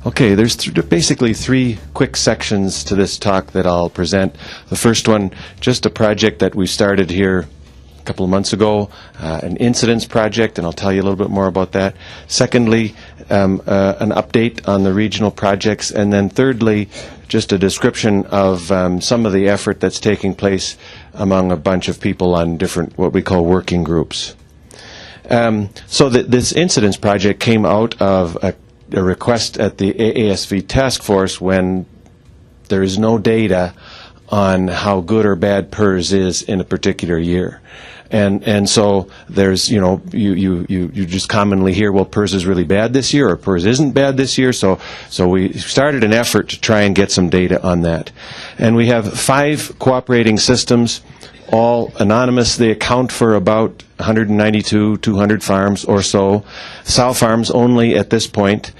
Okay, there's basically three quick sections to this talk that I'll present. The first one, just a project that we started here a couple of months ago, an incidence project, and I'll tell you a little bit more about that. Secondly, an update on the regional projects, and then thirdly, just a description of some of the effort that's taking place among a bunch of people on different, what we call working groups. So this incidence project came out of a request at the AASV task force when there is no data on how good or bad PRRS is in a particular year. And so there's, you just commonly hear, well, PRRS is really bad this year, or PRRS isn't bad this year. So we started an effort to try and get some data on that. And we have 5 cooperating systems, all anonymous. They account for about 192, 200 farms or so. Sow farms only at this point.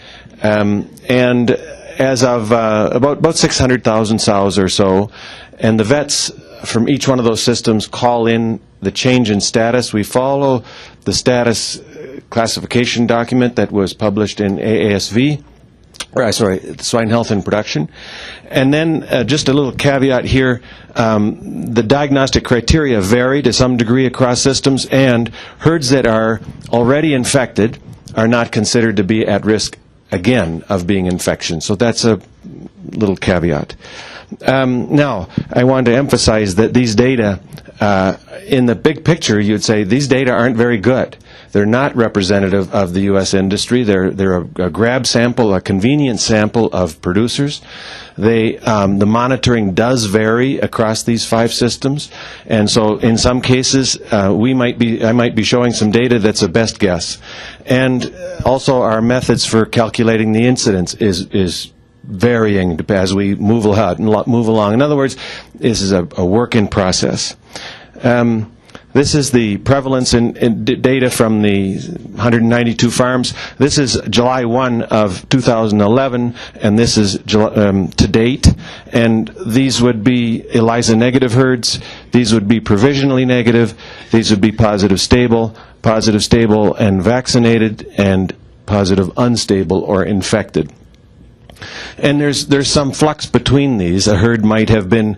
And as of about 600,000 sows or so. And the vets from each one of those systems call in the change in status. We follow the status classification document that was published in AASV, Swine Health and Production. And then just a little caveat here, the diagnostic criteria vary to some degree across systems, and herds that are already infected are not considered to be at risk again of being infection. So that's a little caveat. Now, I want to emphasize that these data, in the big picture, you'd say these data aren't very good. They're not representative of the U.S. industry. They're a grab sample, a convenient sample of producers. The monitoring does vary across these 5 systems, and so in some cases, I might be showing some data that's a best guess. And also, our methods for calculating the incidence is varying as we move along. In other words, this is a work in process. This is the prevalence in data from the 192 farms. This is July 1 of 2011, and this is to date. And these would be ELISA negative herds. These would be provisionally negative. These would be positive stable and vaccinated, and positive unstable or infected. And there's some flux between these. A herd might have been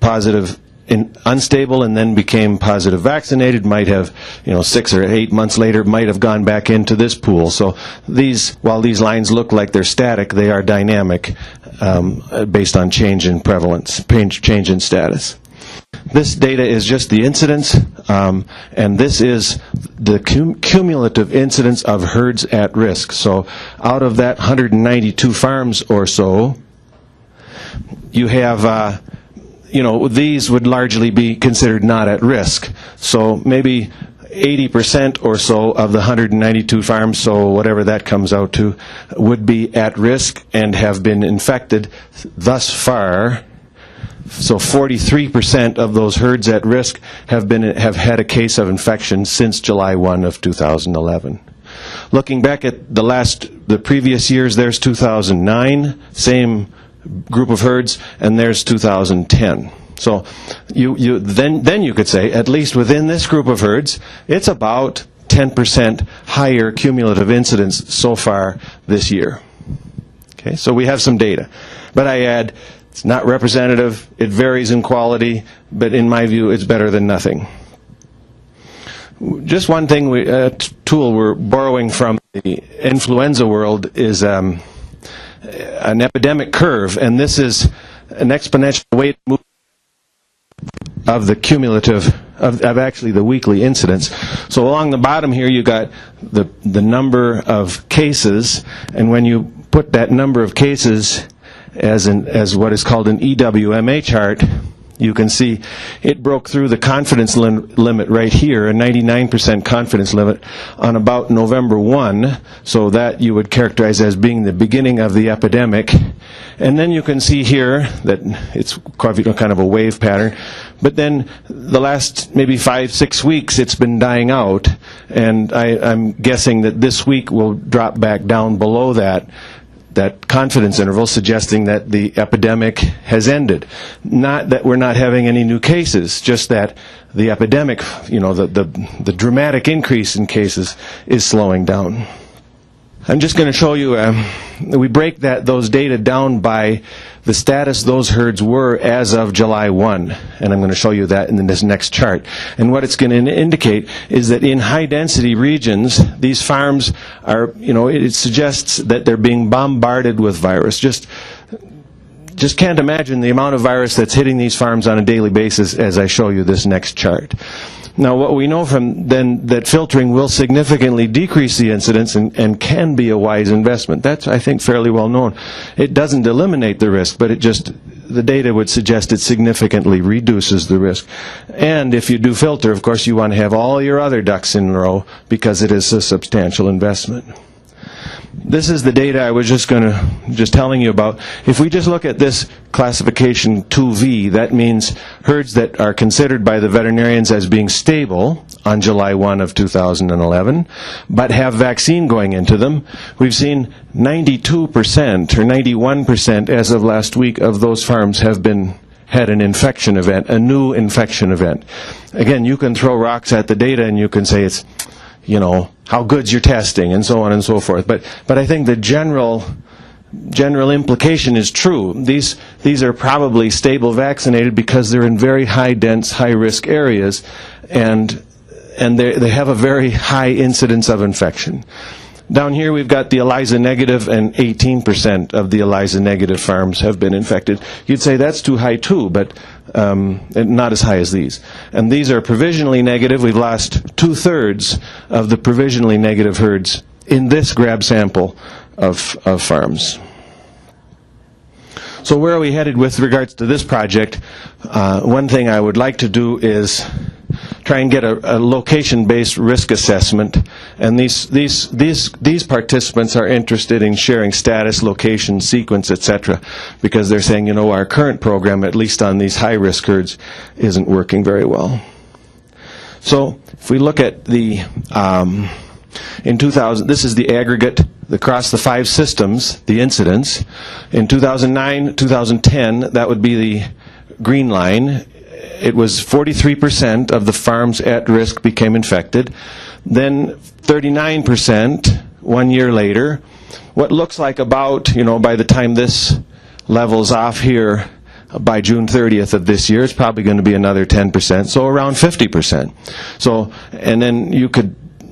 positive unstable and then became positive vaccinated, might have, 6 or 8 months later, might have gone back into this pool. So while these lines look like they're static, they are dynamic based on change in prevalence, change in status. This data is just the incidence, and this is the cumulative incidence of herds at risk. So out of that 192 farms or so, you have, these would largely be considered not at risk. So maybe 80% or so of the 192 farms, so whatever that comes out to, would be at risk and have been infected thus far. So 43% of those herds at risk have had a case of infection since July 1 of 2011. Looking back at the previous years, there's 2009, same group of herds, and there's 2010. So then you could say, at least within this group of herds, it's about 10% higher cumulative incidence so far this year. Okay, so we have some data. But I add, it's not representative, it varies in quality, but in my view, it's better than nothing. Just one thing, a tool we're borrowing from the influenza world is an epidemic curve, and this is an exponential weight move of the cumulative, of actually the weekly incidence. So along the bottom here, you got the number of cases, and when you put that number of cases as what is called an EWMA chart, you can see it broke through the confidence limit right here, a 99% confidence limit on about November 1, so that you would characterize as being the beginning of the epidemic. And then you can see here that it's kind of a wave pattern, but then the last maybe 5-6 weeks it's been dying out, and I'm guessing that this week will drop back down below that confidence interval, suggesting that the epidemic has ended. Not that we're not having any new cases, just that the epidemic, the dramatic increase in cases is slowing down. I'm just going to show you, we break those data down by the status those herds were as of July 1, and I'm going to show you that in this next chart. And what it's going to indicate is that in high-density regions, these farms are, it suggests that they're being bombarded with virus. Just can't imagine the amount of virus that's hitting these farms on a daily basis as I show you this next chart. Now, what we know from then that filtering will significantly decrease the incidence and can be a wise investment. That's, I think, fairly well known. It doesn't eliminate the risk, but the data would suggest it significantly reduces the risk. And if you do filter, of course, you want to have all your other ducks in a row because it is a substantial investment. This is the data I was just telling you about. If we just look at this classification 2V, that means herds that are considered by the veterinarians as being stable on July 1 of 2011, but have vaccine going into them. We've seen 92% or 91% as of last week of those farms had an infection event, a new infection event. Again, you can throw rocks at the data and you can say it's, how good's your testing, and so on and so forth. But I think the general implication is true. These are probably stable vaccinated because they're in very high-dense, high-risk areas, and they have a very high incidence of infection. Down here we've got the ELISA negative, and 18% of the ELISA negative farms have been infected. You'd say that's too high too, but not as high as these. And these are provisionally negative. We've lost 2/3 of the provisionally negative herds in this grab sample of farms. So where are we headed with regards to this project? One thing I would like to do is try and get a location-based risk assessment, and these participants are interested in sharing status, location, sequence, etc., because they're saying, our current program, at least on these high-risk herds, isn't working very well. So if we look at in 2000, this is the aggregate across the 5 systems, the incidence. In 2009, 2010, that would be the green line. It was 43% of the farms at risk became infected. Then 39% 1 year later. What looks like about, by the time this levels off here, by June 30th of this year, it's probably going to be another 10%, so around 50%.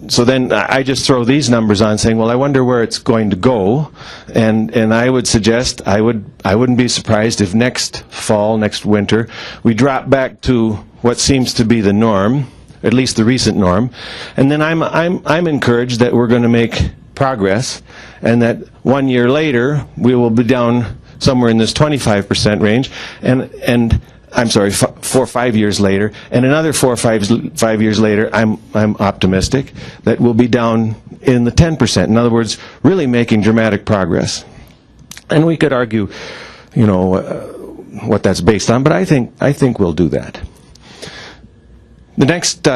So then I just throw these numbers on saying, well, I wonder where it's going to go, and I would suggest I wouldn't be surprised if next fall, next winter, we drop back to what seems to be the norm, at least the recent norm, and then I'm encouraged that we're going to make progress, and that 1 year later we will be down somewhere in this 25% range, and I'm sorry, 4 or 5 years later, and another 4 or 5 years later, I'm optimistic that we'll be down in the 10%. In other words, really making dramatic progress. And we could argue, what that's based on, but I think we'll do that. The next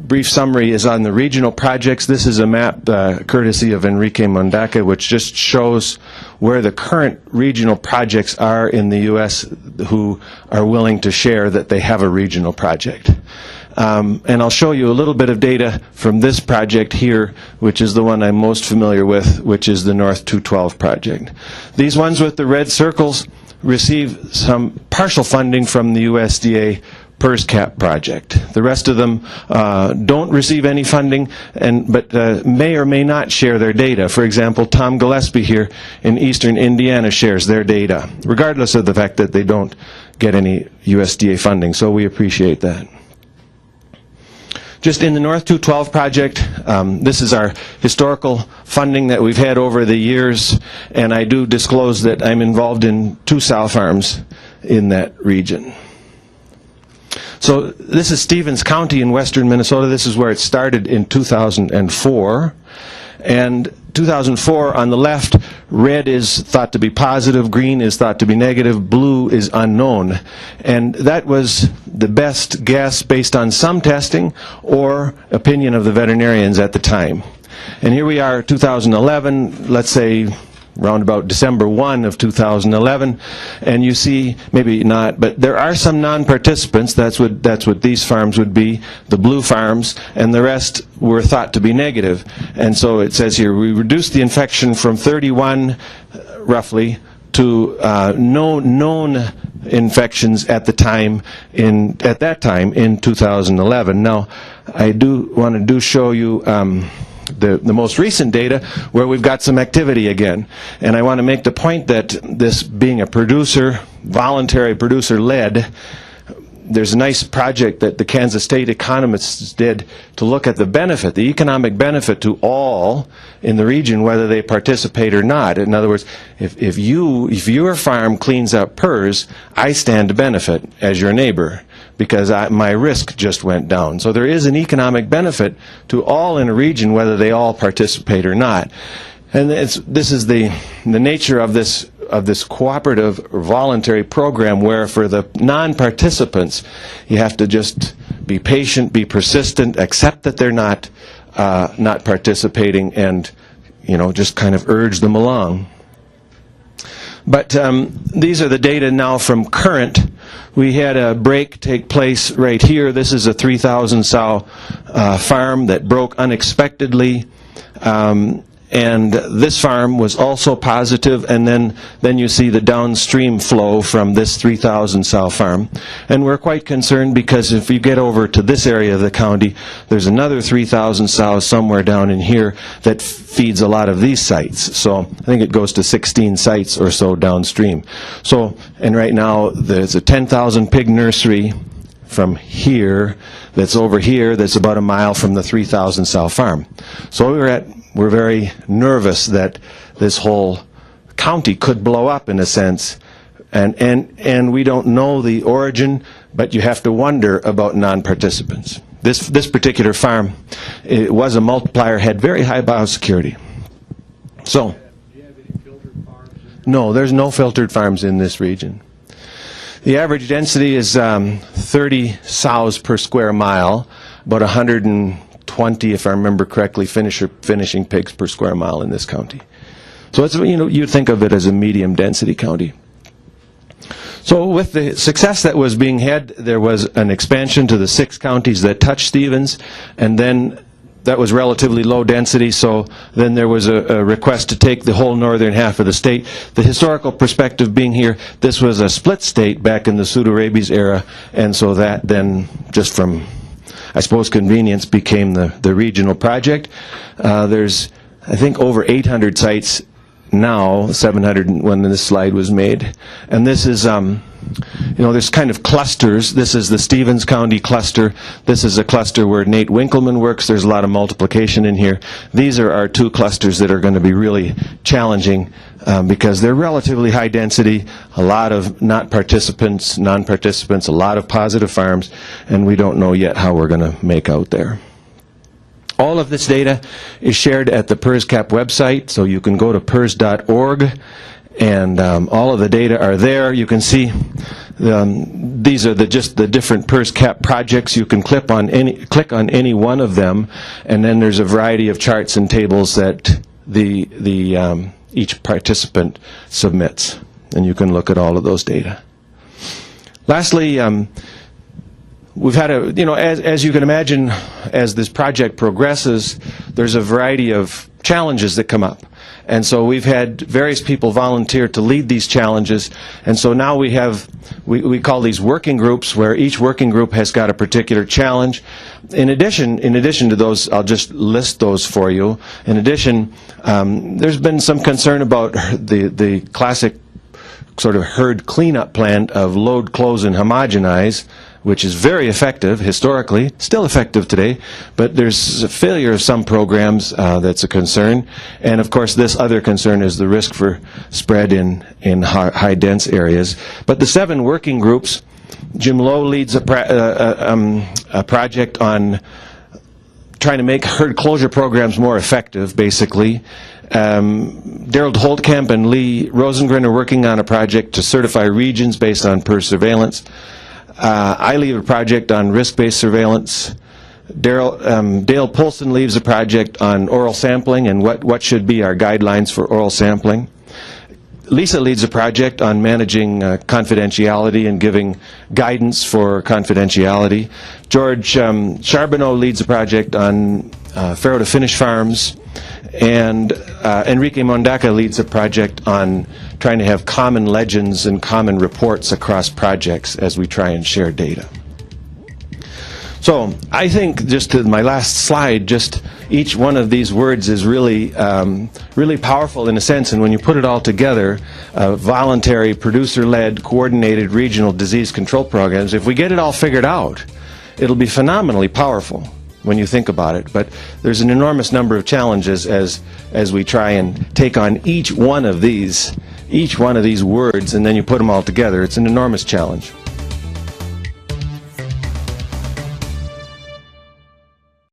brief summary is on the regional projects. This is a map courtesy of Enrique Mondaca, which just shows where the current regional projects are in the U.S. who are willing to share that they have a regional project. And I'll show you a little bit of data from this project here, which is the one I'm most familiar with, which is the North 212 project. These ones with the red circles receive some partial funding from the USDA PRRS CAP project. The rest of them don't receive any funding, but may or may not share their data. For example, Tom Gillespie here in eastern Indiana shares their data, regardless of the fact that they don't get any USDA funding, so we appreciate that. Just in the North 212 project, this is our historical funding that we've had over the years, and I do disclose that I'm involved in 2 sow farms in that region. So this is Stevens County in western Minnesota. This is where it started in 2004. And 2004 on the left, red is thought to be positive, green is thought to be negative, blue is unknown. And that was the best guess based on some testing or opinion of the veterinarians at the time. And here we are, 2011, let's say around about December 1 of 2011, and you see, maybe not, but there are some non-participants. That's what these farms would be, the blue farms, and the rest were thought to be negative. And so it says here, we reduced the infection from 31, roughly, to known infections at that time in 2011. Now, I do want to show you the most recent data where we've got some activity again. And I want to make the point that this being a producer, voluntary producer-led, there's a nice project that the Kansas State economists did to look at the benefit, the economic benefit to all in the region, whether they participate or not. In other words, if your farm cleans up PRRS, I stand to benefit as your neighbor, because my risk just went down. So there is an economic benefit to all in a region, whether they all participate or not. And this is the nature of this cooperative or voluntary program, where for the non-participants, you have to just be patient, be persistent, accept that they're not participating, and just kind of urge them along. But these are the data now from current. We had a break take place right here. This is a 3,000 sow farm that broke unexpectedly. And this farm was also positive, and then you see the downstream flow from this 3,000 sow farm. And we're quite concerned, because if you get over to this area of the county, there's another 3,000 sows somewhere down in here that feeds a lot of these sites. So I think it goes to 16 sites or so downstream. So, and right now there's a 10,000 pig nursery from here that's over here that's about a mile from the 3,000 sow farm. So we're very nervous that this whole county could blow up, in a sense, and we don't know the origin, but you have to wonder about non-participants. This particular farm, it was a multiplier, had very high biosecurity. So, do you have any filtered farms? No, there's no filtered farms in this region. The average density is 30 sows per square mile, about 120, if I remember correctly, finishing pigs per square mile in this county. So it's, you'd think of it as a medium density county. So with the success that was being had, there was an expansion to the 6 counties that touched Stevens, and then that was relatively low density, so then there was a request to take the whole northern half of the state. The historical perspective being here, this was a split state back in the pseudo-rabies era, and so that then, just from, I suppose, convenience, became the regional project. There's, I think, over 800 sites now, 700 when this slide was made. And this is, there's kind of clusters. This is the Stevens County cluster. This is a cluster where Nate Winkleman works. There's a lot of multiplication in here. These are our 2 clusters that are going to be really challenging because they're relatively high density, a lot of non-participants, a lot of positive farms, and we don't know yet how we're going to make out there. All of this data is shared at the PRRS CAP website, so you can go to PRRS.org, and all of the data are there. You can see these are just the different PRRS CAP projects. You can click on any one of them, and then there's a variety of charts and tables that each participant submits, and you can look at all of those data. Lastly, we've had as you can imagine, as this project progresses, there's a variety of challenges that come up. And so we've had various people volunteer to lead these challenges. And so now we have, we call these working groups, where each working group has got a particular challenge. In addition to those, I'll just list those for you. In addition, there's been some concern about the classic sort of herd cleanup plan of load, close, and homogenize, which is very effective historically, still effective today, but there's a failure of some programs that's a concern. And of course, this other concern is the risk for spread in high dense areas. But the 7 working groups, Jim Lowe leads a project on trying to make herd closure programs more effective, basically. Daryl Holtkamp and Lee Rosengren are working on a project to certify regions based on PRRS surveillance. I lead a project on risk-based surveillance. Dale Polson leads a project on oral sampling and what should be our guidelines for oral sampling. Lisa leads a project on managing confidentiality and giving guidance for confidentiality. George Charbonneau leads a project on farrow to finish farms. And Enrique Mondaca leads a project on trying to have common legends and common reports across projects as we try and share data. So I think, just to my last slide, just each one of these words is really, really powerful in a sense, and when you put it all together, voluntary, producer-led, coordinated regional disease control programs, if we get it all figured out, it'll be phenomenally powerful when you think about it. But there's an enormous number of challenges as we try and take on each one of these words, and then you put them all together. It's an enormous challenge.